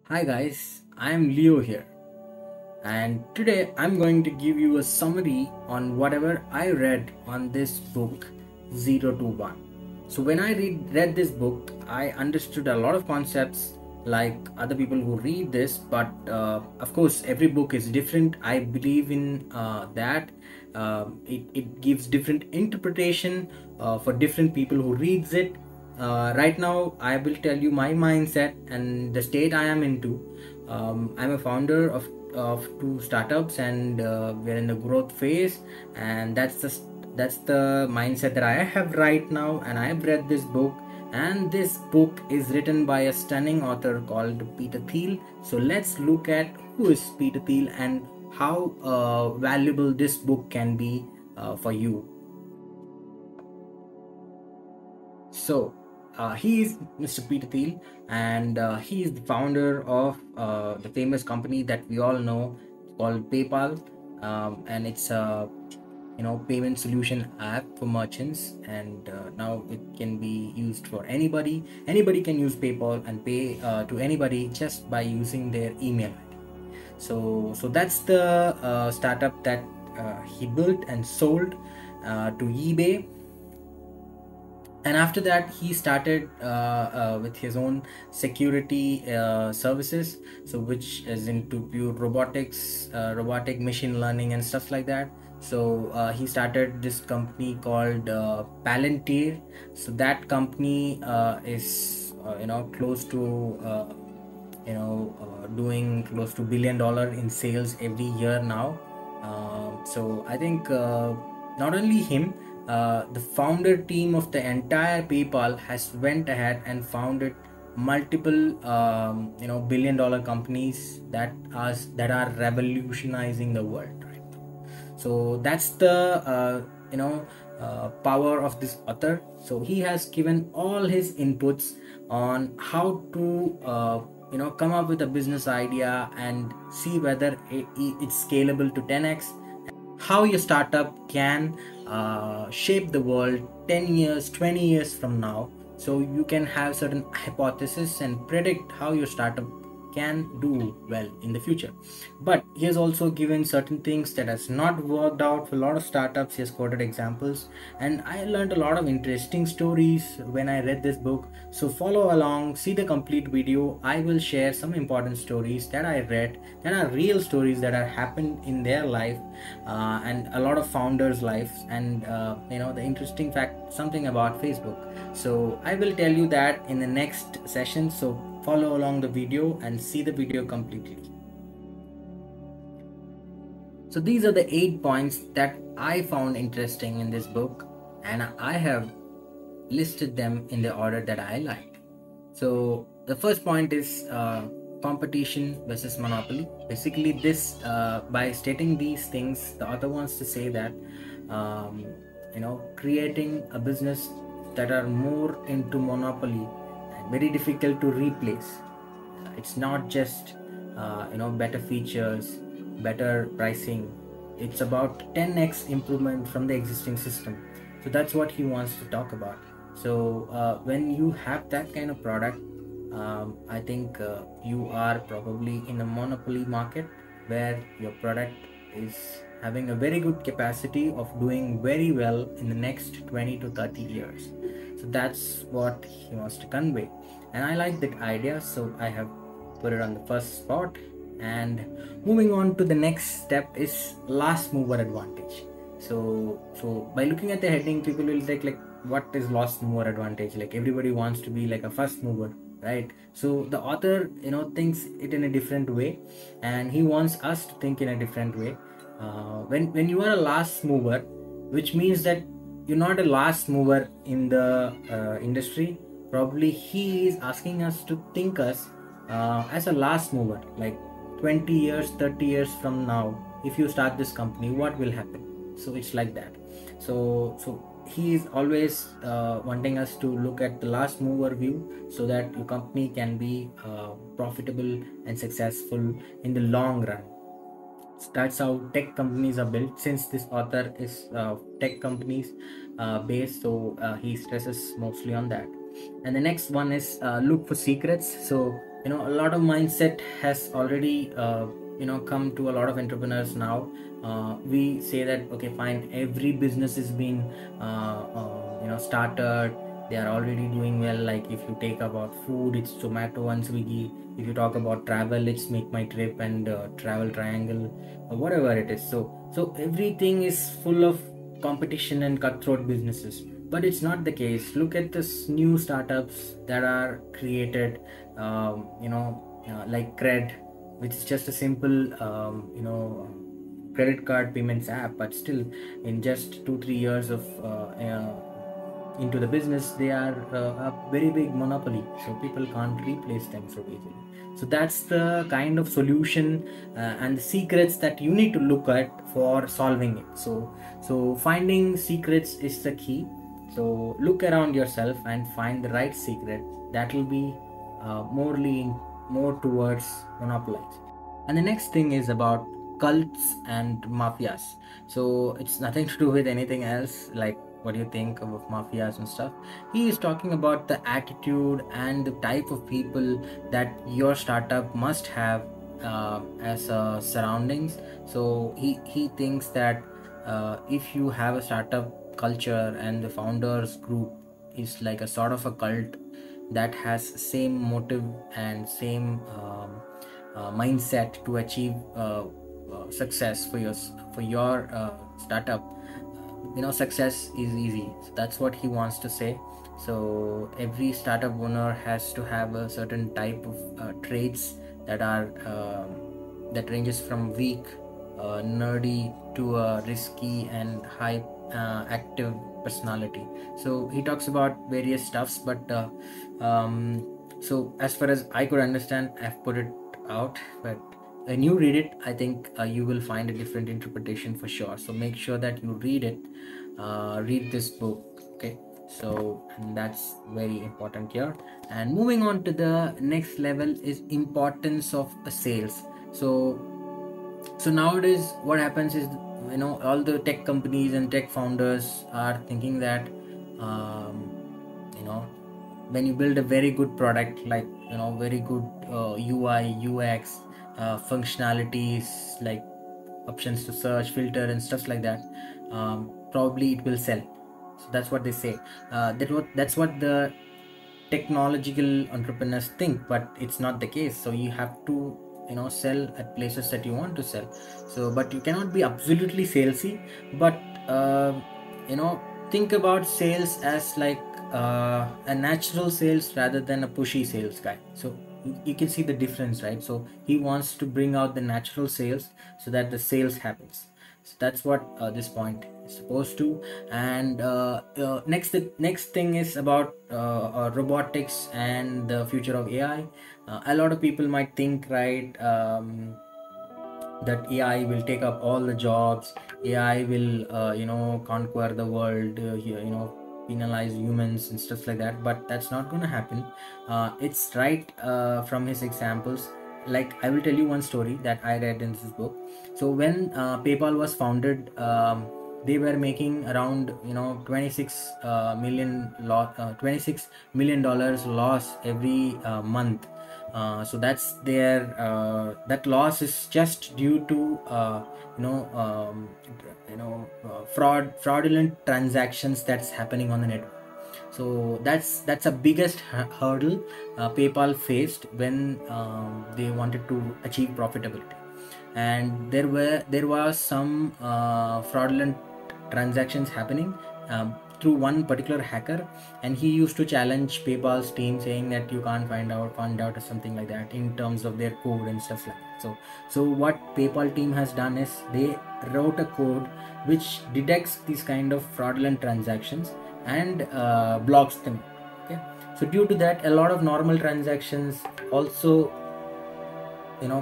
Hi guys, I am Leo here, and today I'm going to give you a summary on whatever I read on this book 021. So when I read this book, I understood a lot of concepts like other people who read this, but of course every book is different. I believe in that. It gives different interpretation for different people who reads it. Right now I will tell you my mindset and the state I am into. I'm a founder of two startups, and we're in the growth phase, and that's the mindset that I have right now. And I've read this book, and this book is written by a stunning author called Peter Thiel. So let's look at who is Peter Thiel and how valuable this book can be for you. So, he is Mr. Peter Thiel, and he is the founder of the famous company that we all know called PayPal, and it's a payment solution app for merchants, and now it can be used for anybody. Anybody can use PayPal and pay to anybody just by using their email ID. So that's the startup that he built and sold to eBay, and after that he started with his own security services, so which is into pure robotics, robotic machine learning and stuff like that. So he started this company called Palantir. So that company is close to doing close to $1 billion in sales every year now. So I think not only him, the founder team of the entire PayPal has went ahead and founded multiple $1 billion companies that are revolutionizing the world right now. So that's the power of this author. So he has given all his inputs on how to come up with a business idea and see whether it's scalable to 10x, how your startup can shape the world 10 years 20 years from now. So you can have certain hypothesis and predict how your startup can do well in the future. But he has also given certain things that has not worked out for a lot of startups. He has quoted examples, and I learned a lot of interesting stories when I read this book. So follow along, see the complete video. I will share some important stories that I read, that are real stories that are happened in their life, and a lot of founders lives, and the interesting fact something about Facebook. So I will tell you that in the next session. So follow along the video and see the video completely. So these are the 8 points that I found interesting in this book, and I have listed them in the order that I like. So the first point is competition versus monopoly. Basically, this by stating these things, the author wants to say that creating a business that are more into monopoly and very difficult to replace. It's not just better features, better pricing. It's about 10x improvement from the existing system. So that's what he wants to talk about. So when you have that kind of product, I think you are probably in a monopoly market where your product is having a very good capacity of doing very well in the next 20 to 30 years. So that's what he wants to convey, and I like that idea, so I have put it on the first spot. And moving on to the next step is last mover advantage. So by looking at the heading, people will think like, what is last mover advantage? Like everybody wants to be like a first mover, right? So the author thinks it in a different way, and he wants us to think in a different way. When you are a last mover, which means that you're not a last mover in the industry. Probably he is asking us to think us as a last mover, like 20 years 30 years from now, if you start this company, what will happen? So it's like that. So he is always wanting us to look at the last mover view, so that your company can be profitable and successful in the long run. That's how tech companies are built. Since this author is tech companies based, so he stresses mostly on that. And the next one is look for secrets. So a lot of mindset has already come to a lot of entrepreneurs now. We say that, okay, fine, every business is being started, they are already doing well. Like if you take about food, it's Zomato and Swiggy. If you talk about travel, it's Make My Trip and Travel Triangle, or whatever it is. So everything is full of competition and cutthroat businesses, but it's not the case. Look at this new startups that are created, like Cred, which is just a simple credit card payments app, but still in just 2-3 years of into the business, they are a very big monopoly, so people can't replace them so easily. So that's the kind of solution and the secrets that you need to look at for solving it. So finding secrets is the key. So look around yourself and find the right secret that will be more towards monopolize. And the next thing is about cults and mafias. So it's nothing to do with anything else, like what do you think about mafias and stuff. He is talking about the attitude and the type of people that your startup must have as surroundings. So he thinks that if you have a startup culture and the founders group is like a sort of a cult that has same motive and same mindset to achieve success for your startup, success is easy. So that's what he wants to say. So every startup owner has to have a certain type of traits that are that ranges from weak, nerdy to a risky and high active personality. So he talks about various stuffs, but so as far as I could understand, I've put it out, but when you read it, I think you will find a different interpretation for sure. So make sure that you read it, read this book. Okay, so and that's very important here. And moving on to the next level is importance of sales. So nowadays what happens is, all the tech companies and tech founders are thinking that when you build a very good product, like very good UI UX functionalities, like options to search, filter and stuff like that, probably it will sell. So that's what they say. That's what the technological entrepreneurs think, but it's not the case. So you have to sell at places that you want to sell. So but you cannot be absolutely salesy, but think about sales as like a natural sales rather than a pushy sales guy. So you can see the difference, right? So he wants to bring out the natural sales so that the sales happens. So that's what this point is supposed to. And next thing is about robotics and the future of AI. A lot of people might think, right, that AI will take up all the jobs, AI will conquer the world, penalize humans and stuff like that, but that's not going to happen. It's right from his examples. Like I will tell you one story that I read in this book. So when PayPal was founded, they were making around 26 million dollars loss every month. So that's their that loss is just due to fraudulent transactions that's happening on the network. So that's a biggest hurdle PayPal faced when they wanted to achieve profitability. And there was some fraudulent transactions happening through one particular hacker, and he used to challenge PayPal's team, saying that you can't find out or something like that in terms of their code and stuff like that. So what PayPal team has done is they wrote a code which detects these kind of fraudulent transactions and blocks them. Okay, so due to that, a lot of normal transactions also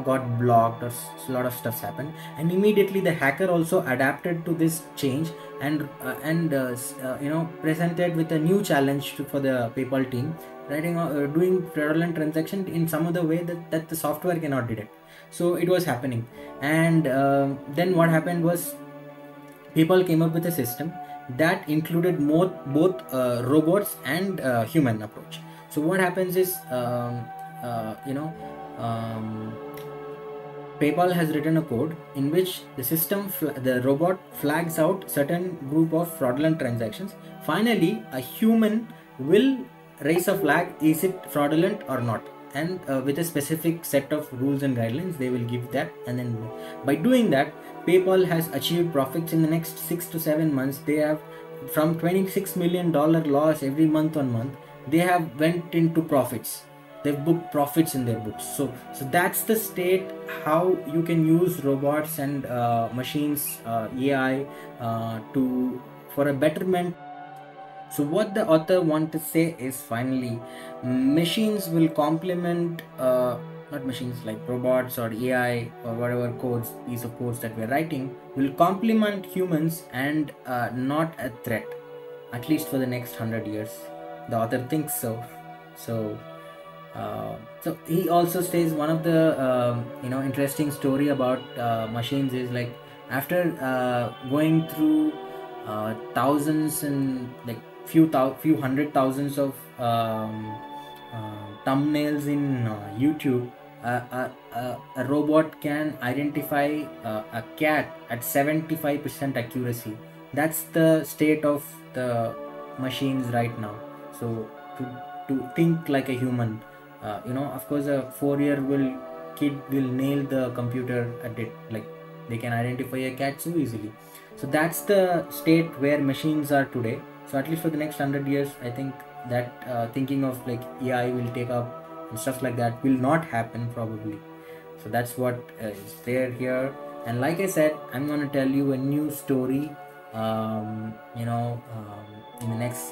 got blocked, or a lot of stuffs happened. And immediately the hacker also adapted to this change and presented with a new challenge for the PayPal team, doing fraudulent transaction in some other way that the software cannot detect. So it was happening. And then what happened was, people came up with a system that included both robots and human approach. So what happens is, um, PayPal has written a code in which the robot flags out certain group of fraudulent transactions. Finally, a human will raise a flag: is it fraudulent or not? And with a specific set of rules and guidelines, they will give that. And then by doing that, PayPal has achieved profits in the next 6 to 7 months. They have, from $26 million loss every month on month, they have went into profits. They've booked profits in their books. So that's the state how you can use robots and machines, AI, to for a betterment. So what the author want to say is, finally, machines will complement, not machines like robots or AI or whatever piece of codes that we're writing, will complement humans and not a threat, at least for the next 100 years. The author thinks so. So he also says one of the interesting story about machines is, like, after going through thousands and like few hundred thousands of thumbnails in YouTube, a robot can identify a cat at 75% accuracy. That's the state of the machines right now. So to think like a human, of course, a 4-year kid will nail the computer at it. Like, they can identify a cat so easily. So that's the state where machines are today. So at least for the next 100 years, I think that thinking of like AI will take up and stuff like that will not happen probably. So that's what is there here. And like I said, I'm going to tell you a new story in the next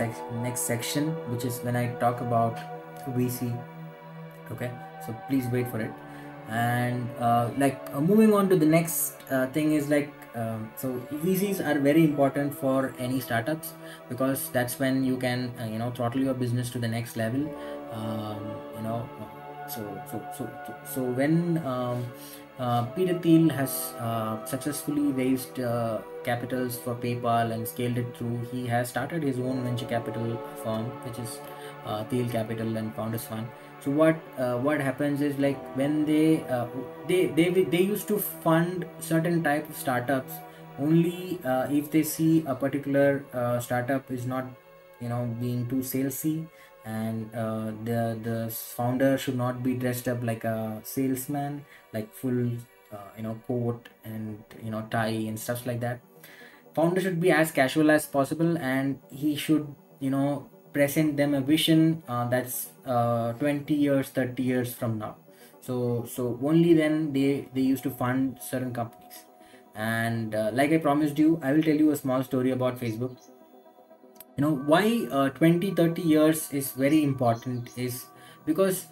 section, which is when I talk about VC. Okay, so please wait for it. And moving on to the next thing is, like, so VCs are very important for any startups, because that's when you can throttle your business to the next level. So when Peter Thiel has successfully raised capitals for PayPal and scaled it through, he has started his own venture capital firm, which is Thiel Capital and Founders Fund. So what happens is, like, when they used to fund certain type of startups only if they see a particular startup is not being too salesy, and the founder should not be dressed up like a salesman, like full coat and tie and stuff like that. Founder should be as casual as possible, and he should present them a vision that's 20 years, 30 years from now. So only then they used to fund certain companies. And like I promised you, I will tell you a small story about Facebook. Why 20-30 years is very important is because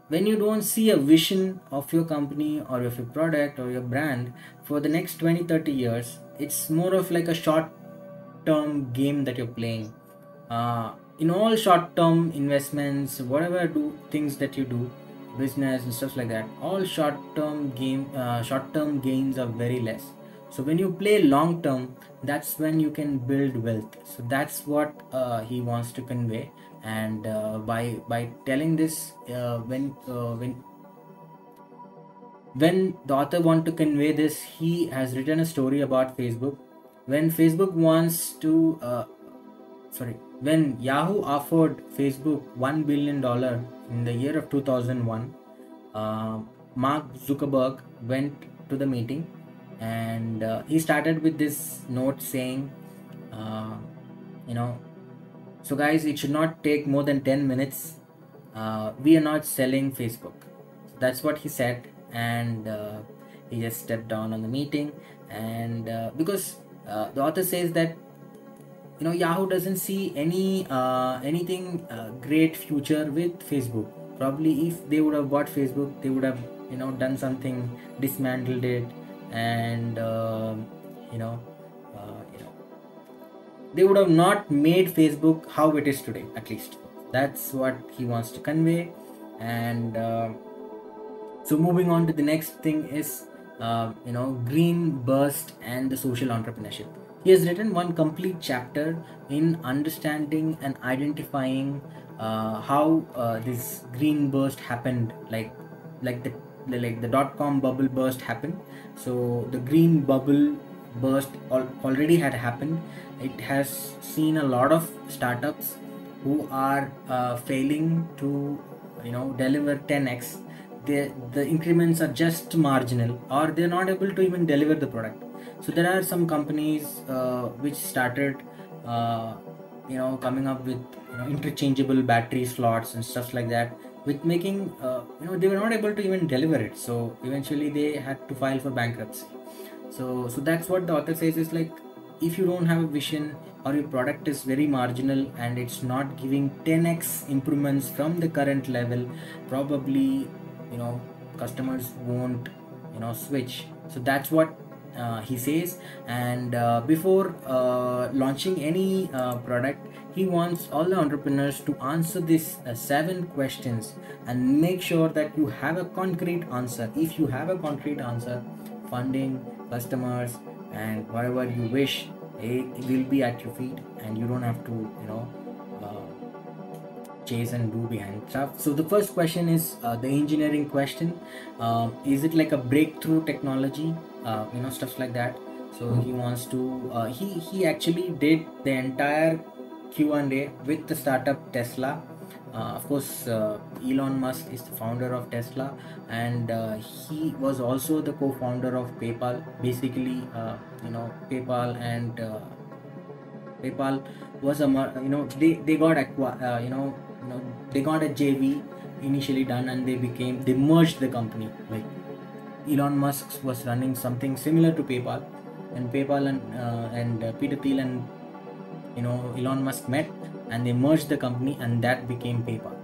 when you don't see a vision of your company or of your product or your brand for the next 20-30 years, it's more of like a short term game that you're playing. In all short term investments, whatever things that you do, business and stuff like that, all short term gains are very less. So when you play long term, that's when you can build wealth. So that's what he wants to convey. And by telling this, when the author want to convey this, he has written a story about Facebook. When Facebook wants to when Yahoo offered Facebook $1 billion in the year of 2001, Mark Zuckerberg went to the meeting, and he started with this note saying, so guys, it should not take more than 10 minutes. We are not selling Facebook. So that's what he said. And he just stepped down on the meeting. And because the author says that Yahoo doesn't see anything great future with Facebook. Probably if they would have bought Facebook, they would have done something, dismantled it, and they would have not made Facebook how it is today. At least that's what he wants to convey. And so moving on to the next thing is green burst and the social entrepreneurship. He has written one complete chapter in understanding and identifying how this green burst happened, like the dot-com bubble burst happened. So the green bubble burst already had happened. It has seen a lot of startups who are failing to deliver 10x. The increments are just marginal, or they're not able to even deliver the product. So there are some companies which started coming up with interchangeable battery slots and stuff like that, with making they were not able to even deliver it, so eventually they had to file for bankruptcy. So that's what the author says, is like, if you don't have a vision, or your product is very marginal and it's not giving 10x improvements from the current level, probably customers won't switch. So that's what he says. And before launching any product, he wants all the entrepreneurs to answer these 7 questions and make sure that you have a concrete answer. If you have a concrete answer, funding, customers, and whatever you wish, it will be at your feet, and you don't have to chase and do behind stuff. So the first question is the engineering question. Is it like a breakthrough technology? Stuff like that. So he wants to he actually did the entire Q&A with the startup Tesla. Of course, Elon Musk is the founder of Tesla, and he was also the co-founder of PayPal. Basically, PayPal and PayPal was they got they got a JV initially done, and they merged the company. Like, Elon Musk was running something similar to PayPal, and PayPal and Peter Thiel and Elon Musk met, and they merged the company, and that became PayPal.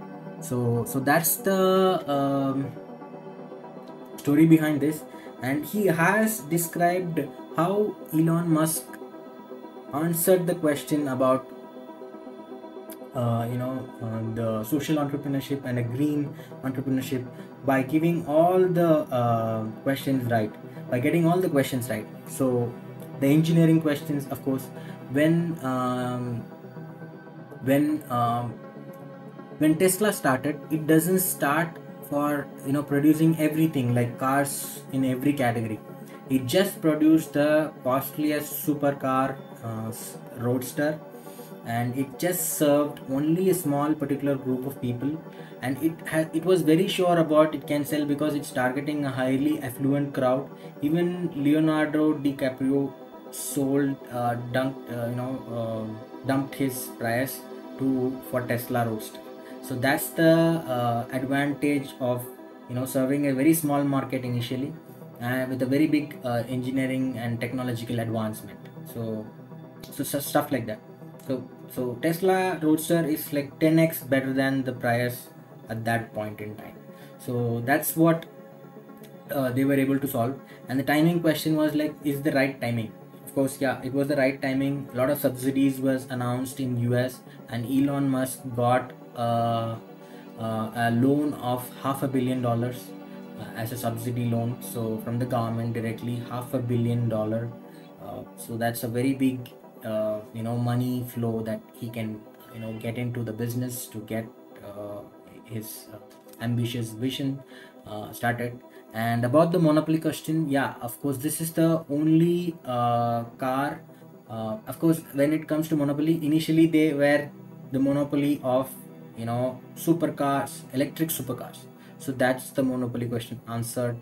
So that's the story behind this. And he has described how Elon Musk answered the question about the social entrepreneurship and a green entrepreneurship by giving all the questions right, by getting all the questions right. So the engineering questions, of course, when Tesla started, it doesn't start for producing everything like cars in every category. It just produced the costliest supercar, Roadster, and it just served only a small particular group of people. And it was very sure about it can sell because it's targeting a highly affluent crowd. Even Leonardo DiCaprio sold dumped his price for Tesla Roadster. So that's the advantage of serving a very small market initially, with a very big engineering and technological advancement. So stuff like that. So Tesla Roadster is like 10x better than the Prius at that point in time. So that's what they were able to solve. And the timing question was like, is the right timing? Of course, yeah, it was the right timing. A lot of subsidies was announced in US, and Elon Musk got a loan of $500 million as a subsidy loan. So from the government directly, $500 million. So that's a very big money flow that he can get into the business to get his ambitious vision started. And about the monopoly question, yeah, of course, this is the only car. Of course, when it comes to monopoly, initially they were the monopoly of supercars, electric supercars. So that's the monopoly question answered.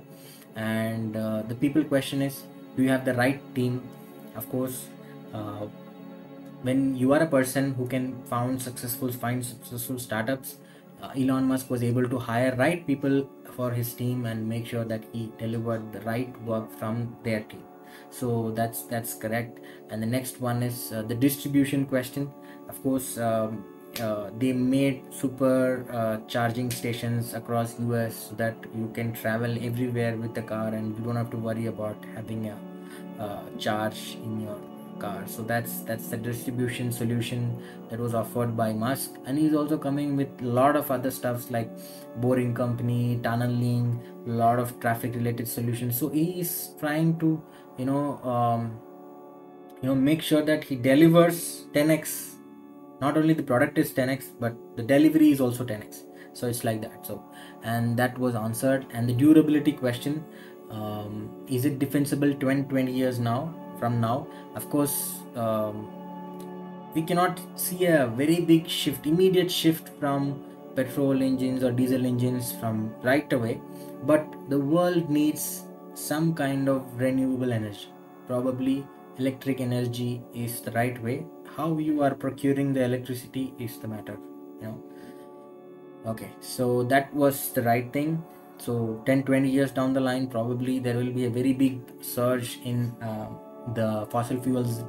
And the people question is, do you have the right team? Of course, when you are a person who can find successful startups, Elon Musk was able to hire right people for his team and make sure that he delivered the right work from their team. So that's correct. And the next one is the distribution question. Of course, they made super charging stations across US so that you can travel everywhere with the car, and you don't have to worry about having a charge in your car. So that's the distribution solution that was offered by Musk. And he's also coming with a lot of other stuffs like Boring Company, tunneling, a lot of traffic related solutions. So he is trying to make sure that he delivers 10x. Not only the product is 10x, but the delivery is also 10x. So it's like that. So, and that was answered. And the durability question, is it defensible 20 years now from now? Of course, we cannot see a very big shift, immediate shift from petrol engines or diesel engines from right away, but the world needs some kind of renewable energy. Probably electric energy is the right way. How you are procuring the electricity is the matter, you know. Okay, so that was the right thing. So 10-20 years down the line, probably there will be a very big surge in the fossil fuels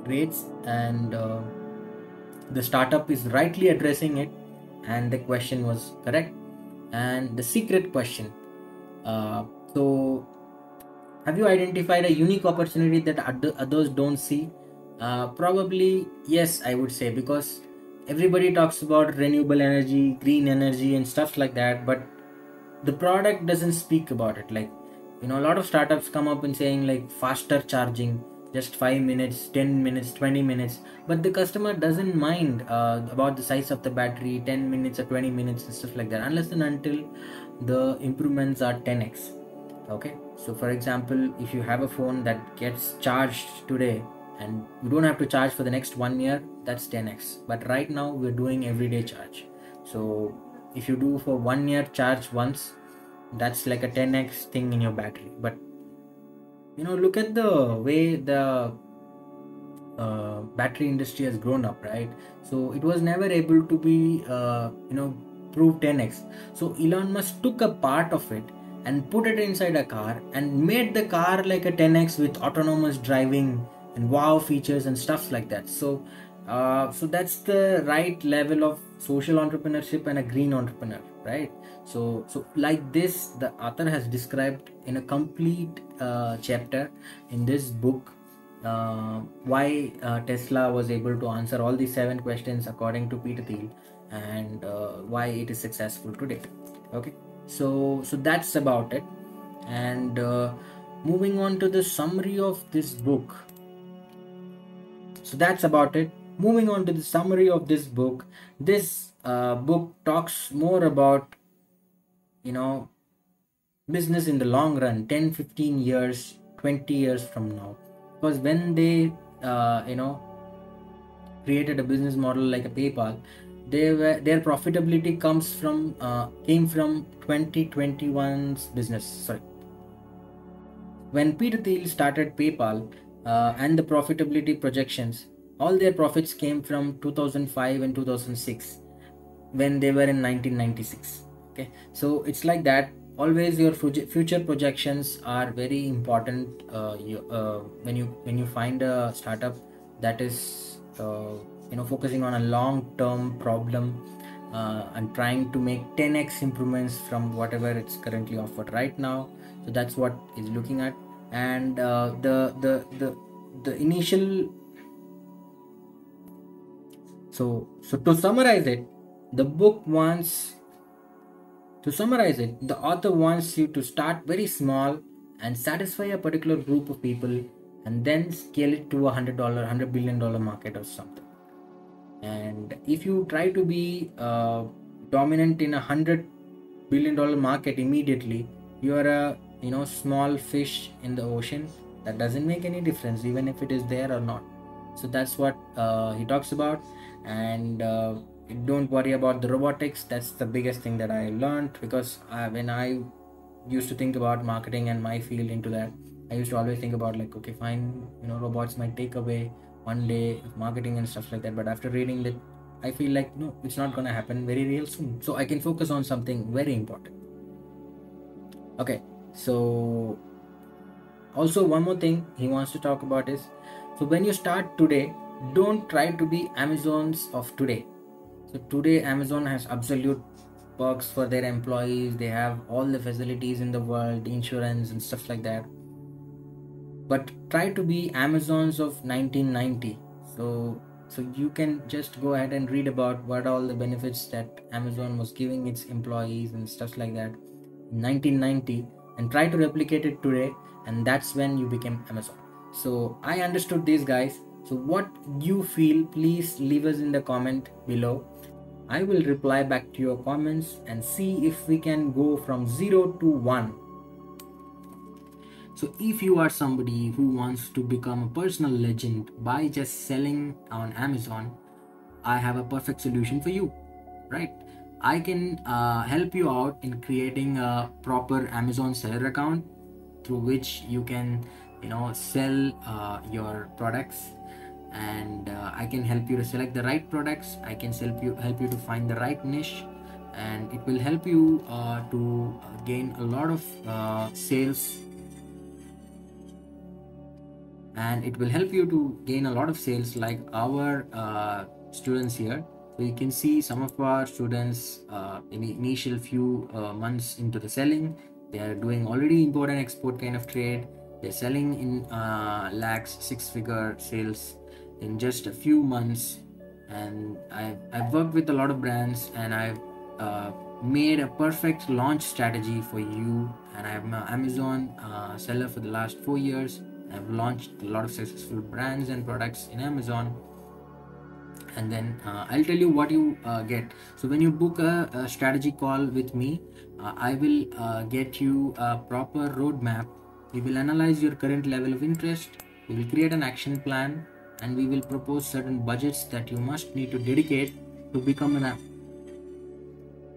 rates, and the startup is rightly addressing it, and the question was correct. And the secret question, so have you identified a unique opportunity that others don't see? Probably yes, I would say, because everybody talks about renewable energy, green energy, and stuff like that, but the product doesn't speak about it. Like, a lot of startups come up and saying like faster charging, just 5 minutes, 10 minutes, 20 minutes, but the customer doesn't mind about the size of the battery, 10 minutes or 20 minutes and stuff like that, unless and until the improvements are 10x. Okay, so for example, if you have a phone that gets charged today and you don't have to charge for the next 1 year, that's 10x. But right now we're doing everyday charge. So if you do for 1 year charge once, that's like a 10x thing in your battery. But look at the way the battery industry has grown up, right? So it was never able to be prove 10x. So Elon Musk took a part of it and put it inside a car and made the car like a 10x with autonomous driving and wow features and stuff like that. So so that's the right level of social entrepreneurship and a green entrepreneur, right? So like this, the author has described in a complete chapter in this book why Tesla was able to answer all these 7 questions according to Peter Thiel, and why it is successful today. Okay, so that's about it. And moving on to the summary of this book. So that's about it. Moving on to the summary of this book. This book talks more about business in the long run, 10, 15 years, 20 years from now. Because when they created a business model like a PayPal, their profitability came from 2021's business. Sorry, when Peter Thiel started PayPal, and the profitability projections, all their profits came from 2005 and 2006, when they were in 1996. Okay, so it's like that. Always your future projections are very important. When you find a startup that is focusing on a long-term problem, and trying to make 10x improvements from whatever it's currently offered right now. So that's what he's looking at. And the initial, so to summarize it, the author wants you to start very small and satisfy a particular group of people, and then scale it to $100 billion market or something. And if you try to be dominant in $100 billion market immediately, you are a small fish in the ocean. That doesn't make any difference even if it is there or not. So that's what he talks about. And don't worry about the robotics. That's the biggest thing that I learned, because when I used to think about marketing and my field into that, I used to always think about like, okay, fine, robots might take away one day marketing and stuff like that. But after reading that, I feel like no, it's not gonna happen very real soon. So I can focus on something very important. Okay, so also one more thing he wants to talk about is, so when you start today, don't try to be Amazons of today. So today Amazon has absolute perks for their employees. They have all the facilities in the world, insurance and stuff like that. But try to be Amazons of 1990. So you can just go ahead and read about what all the benefits that Amazon was giving its employees and stuff like that in 1990, and try to replicate it today, and that's when you became Amazon. So I understood this, guys. So what you feel, please leave us in the comment below. I will reply back to your comments and see if we can go from 0 to 1. So if you are somebody who wants to become a personal legend by just selling on Amazon, I have a perfect solution for you, right? I can help you out in creating a proper Amazon seller account through which you can, sell your products, and I can help you to select the right products. I can help you to find the right niche, and it will help you to gain a lot of sales, and it will help you to gain a lot of sales like our students here. So you can see some of our students in the initial few months into the selling, they are doing already import and export kind of trade. They're selling in lakhs, six-figure sales in just a few months. And I've worked with a lot of brands, and I've made a perfect launch strategy for you. And I'm an Amazon seller for the last 4 years. I've launched a lot of successful brands and products in Amazon. And then I'll tell you what you get. So when you book a strategy call with me, I will get you a proper roadmap. We will analyze your current level of interest. We will create an action plan, and we will propose certain budgets that you must need to dedicate to become an app.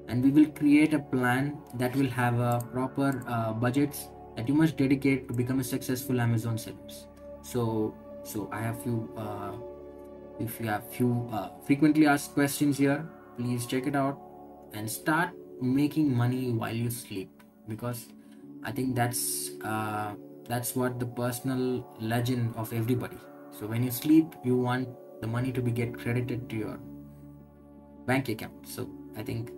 And we will create a plan that will have a proper budgets that you must dedicate to become a successful Amazon sellers. So I have few if you have few frequently asked questions here, please check it out and start making money while you sleep, because I think that's what the personal legend of everybody. So when you sleep, you want the money to be get credited to your bank account. So I think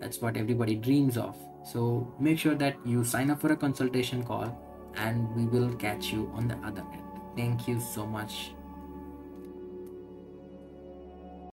that's what everybody dreams of. So make sure that you sign up for a consultation call, and we will catch you on the other end. Thank you so much.